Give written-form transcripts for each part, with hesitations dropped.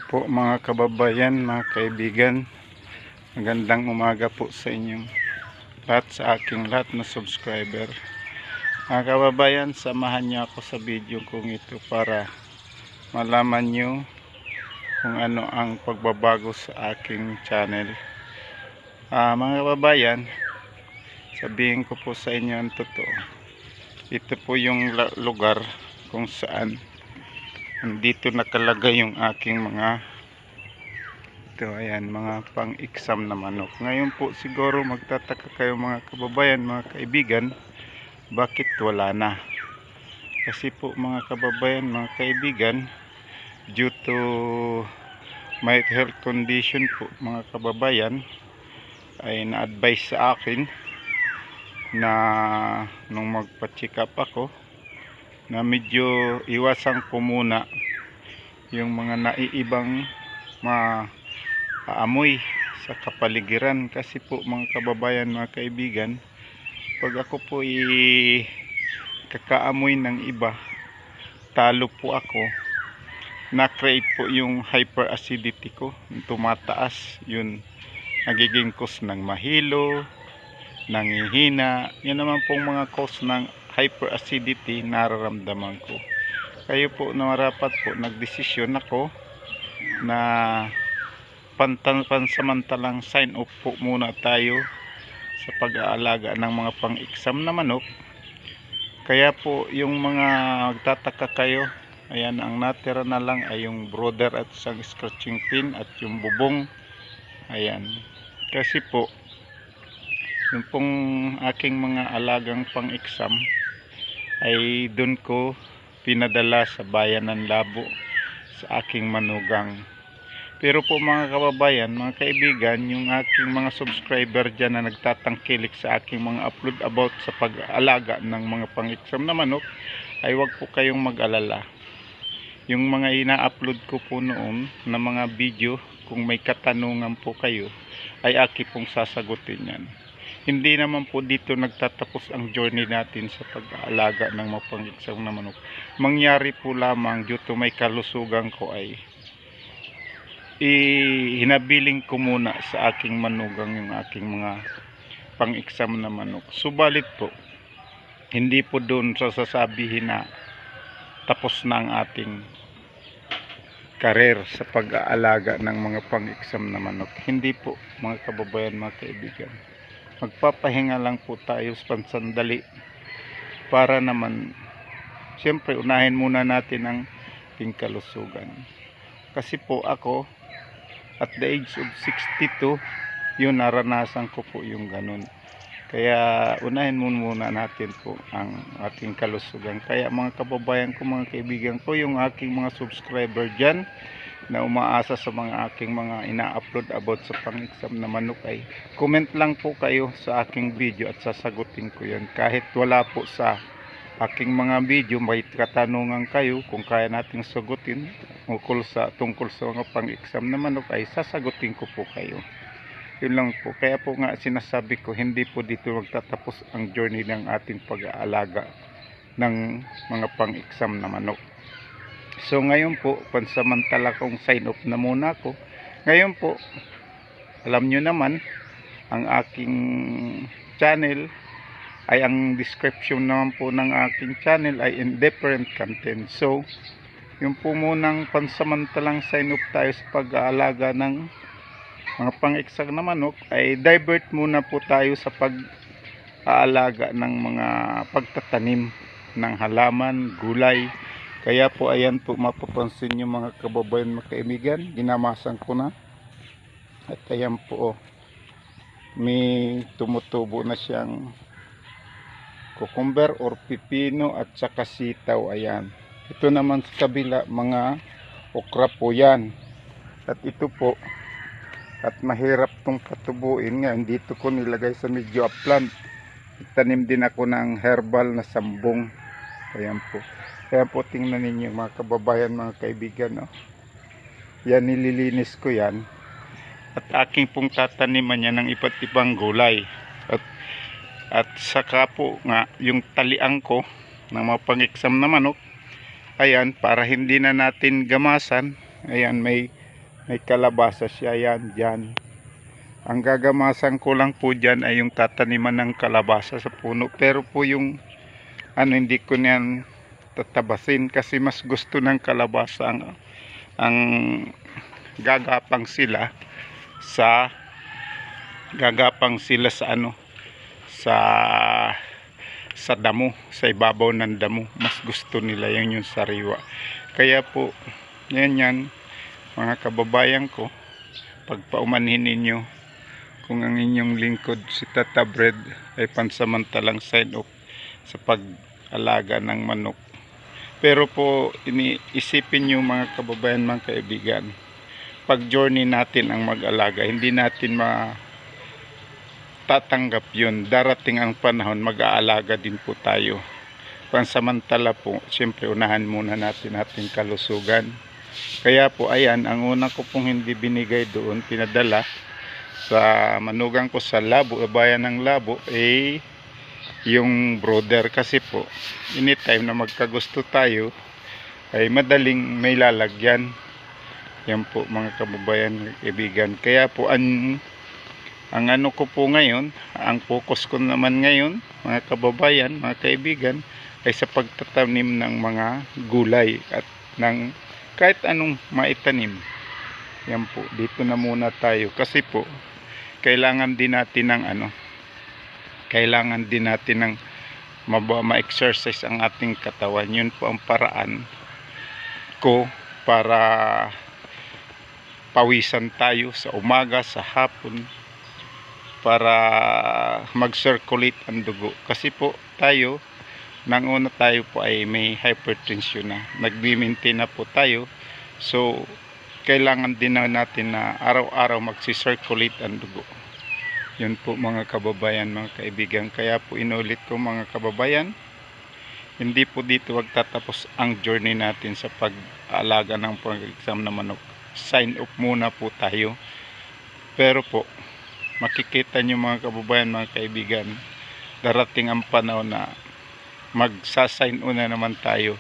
po mga kababayan, mga kaibigan. Magandang umaga po sa inyong lahat, sa aking lahat na subscriber. Mga kababayan, samahan niyo ako sa video kong ito para malaman niyo kung ano ang pagbabago sa aking channel. Mga kababayan, sabihin ko po sa inyo ang totoo. Ito po yung lugar kung saan andito nakalagay yung aking mga mga pang-exam na manok. Ngayon po siguro magtataka kayo mga kababayan, mga kaibigan, bakit wala na? Kasi po mga kababayan, mga kaibigan, due to my health condition po mga kababayan, ay na-advise sa akin na nung magpa-check up ako na medyo iwasan ko muna yung mga naiibang maamoy sa kapaligiran. Kasi po mga kababayan, mga kaibigan, pag ako po kakaamoy ng iba, talo po ako, na-create po yung hyperacidity ko, tumataas yun, nagiging cause ng mahilo, nangihina. Yan naman pong mga cause ng hyperacidity nararamdaman ko. Kayo po na marapat po nagdesisyon ako na pansamantalang sign off po muna tayo sa pag-aalaga ng mga pang-exam na manok. Kaya po yung mga magtataka kayo, ayan, ang natira na lang ay yung brooder at isang scratching pin at yung bubong. Ayan, kasi po yung pong aking mga alagang pang-exam ay doon ko pinadala sa bayan ng Labo sa aking manugang. Pero po mga kababayan, mga kaibigan, yung aking mga subscriber dyan na nagtatangkilik sa aking mga upload about sa pag-alaga ng mga pang-exam na manok, ay wag po kayong mag-alala. Yung mga ina-upload ko po noon na mga video, kung may katanungan po kayo, ay aki pong sasagutin yan. Hindi naman po dito nagtatapos ang journey natin sa pag-aalaga ng mga pang-exam na manok. Mangyari po lamang due to may kalusugan ko ay hinabiling ko muna sa aking manugang yung aking mga pang-exam na manok. Subalit po, hindi po doon sasabihin na tapos na ang ating karir sa pag-aalaga ng mga pang-exam na manok. Hindi po mga kababayan, mga kaibigan. Magpapahinga lang po tayo sa pansandali para naman siyempre unahin muna natin ang ating kalusugan. Kasi po ako at the age of 62, yun, naranasan ko po yung ganun. Kaya unahin muna natin po ang ating kalusugan. Kaya mga kababayan ko, mga kaibigan ko, yung aking mga subscriber dyan na umaasa sa mga aking mga ina-upload about sa pang-exam na manok, ay comment lang po kayo sa aking video at sasagutin ko yan. Kahit wala po sa aking mga video, may katanungan kayo, kung kaya nating sagutin tungkol sa mga pang-exam na manok, ay sasagutin ko po kayo. Yun lang po. Kaya po nga sinasabi ko, hindi po dito magtatapos ang journey ng ating pag-aalaga ng mga pang-exam na manok. So ngayon po, pansamantala kong sign off na muna ako. Ngayon po, alam nyo naman, ang aking channel ay, ang description naman po ng aking channel ay indifferent content. So yung po munang pansamantalang sign off tayo sa pag-aalaga ng mga pang-exam na manok, ay divert muna po tayo sa pag-aalaga ng mga pagtatanim ng halaman, gulay. Kaya po ayan po, mapapansin nyo mga kababayan, mga kaibigan, ginamasan ko na. At ayan po, may tumutubo na siyang cucumber or pipino at saka sitaw. Ayan, ito naman sa kabila, mga okra po yan. At ito po, at mahirap tong patubuin nga, dito ko nilagay sa medyo upland. Tanim din ako ng herbal na sambong. Ayan po. Kaya po tingnan ninyo mga kababayan, mga kaibigan, no? Yan, nililinis ko yan. At aking pong tataniman yan ng iba't ibang gulay. At saka po nga yung taliang ko ng mga pang-exam na manok, ayan, para hindi na natin gamasan, ayan, may May kalabasa siya yan dyan. Ang gagamasan ko lang po dyan ay yung tataniman ng kalabasa sa puno. Pero po yung hindi ko niyan tatabasin kasi mas gusto ng kalabasa ang gagapang sila sa sa damo, sa ibabaw ng damo. Mas gusto nila yung sariwa. Kaya po yan mga kababayan ko, pagpaumanhin ninyo kung ang inyong lingkod si Tata Fred ay pansamantalang sign off sa pag-alaga ng manok. Pero po iniisipin nyo mga kababayan, mga kaibigan, pag journey natin ang mag-alaga, hindi natin tatanggap yun. Darating ang panahon, mag-aalaga din po tayo. Pansamantala po, siyempre unahan muna natin ating kalusugan. Kaya po ayan, ang una ko pong hindi binigay doon, pinadala sa manugang ko sa Labo, bayan ng Labo, yung brother. Kasi po anytime na magkagusto tayo ay madaling may lalagyan. Yan po mga kababayan, kaibigan. Kaya po ang ano ko po ngayon, ang focus ko naman ngayon mga kababayan, mga kaibigan, ay sa pagtatanim ng mga gulay at ng kahit anong maitanim. Yan po, dito na muna tayo kasi po kailangan din natin ng ma-exercise ang ating katawan. Yun po ang paraan ko para pawisan tayo sa umaga, sa hapon, para mag-circulate ang dugo. Kasi po tayo, nang una tayo po ay may hypertension na, nag-maintain na po tayo. So kailangan din natin na araw-araw mag-circulate ang dugo. Yun po mga kababayan, mga kaibigan. Kaya po inulit ko mga kababayan, hindi po dito magtatapos ang journey natin sa pag-aalaga ng pang-exam na manok. Sign up muna po tayo. Pero po makikita nyo mga kababayan, mga kaibigan, darating ang panahon na magsasign una naman tayo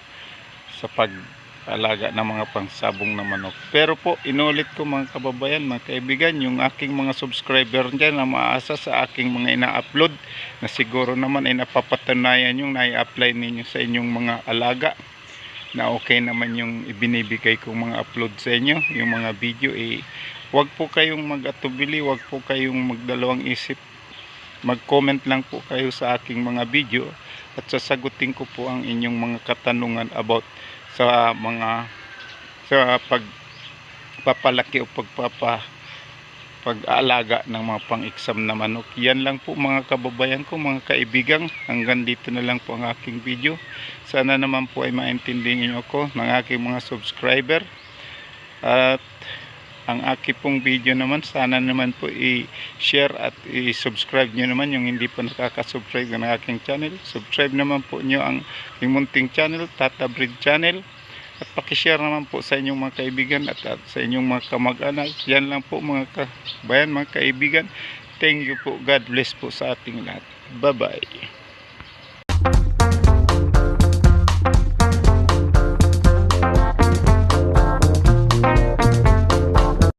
sa pag-alaga ng mga pangsabong na manok. Pero po inulit ko mga kababayan, mga kaibigan, yung aking mga subscriber dyan na maasa sa aking mga ina-upload, na siguro naman ay napapatunayan yung na-i-apply ninyo sa inyong mga alaga, na okay naman yung ibinibigay kong mga upload sa inyo, yung mga video. Huwag po kayong mag-atubili, huwag po kayong magdalawang isip, mag-comment lang po kayo sa aking mga video at sasagutin ko po ang inyong mga katanungan about sa pagpapalaki o pag-aalaga ng mga pang-exam na manok. Yan lang po mga kababayan ko, mga kaibigan. Hanggang dito na lang po ang aking video. Sana naman po ay maintindihan niyo ako ng aking mga subscriber. At ang aking pong video naman, sana naman po i-share at i-subscribe nyo naman yung hindi pa nakaka-subscribe ng aking channel. Subscribe naman po nyo ang aking munting channel, Tata Fred Channel. At pakishare naman po sa inyong mga kaibigan at sa inyong mga kamag-anak. Yan lang po mga kabayan, mga kaibigan. Thank you po. God bless po sa ating lahat. Bye-bye.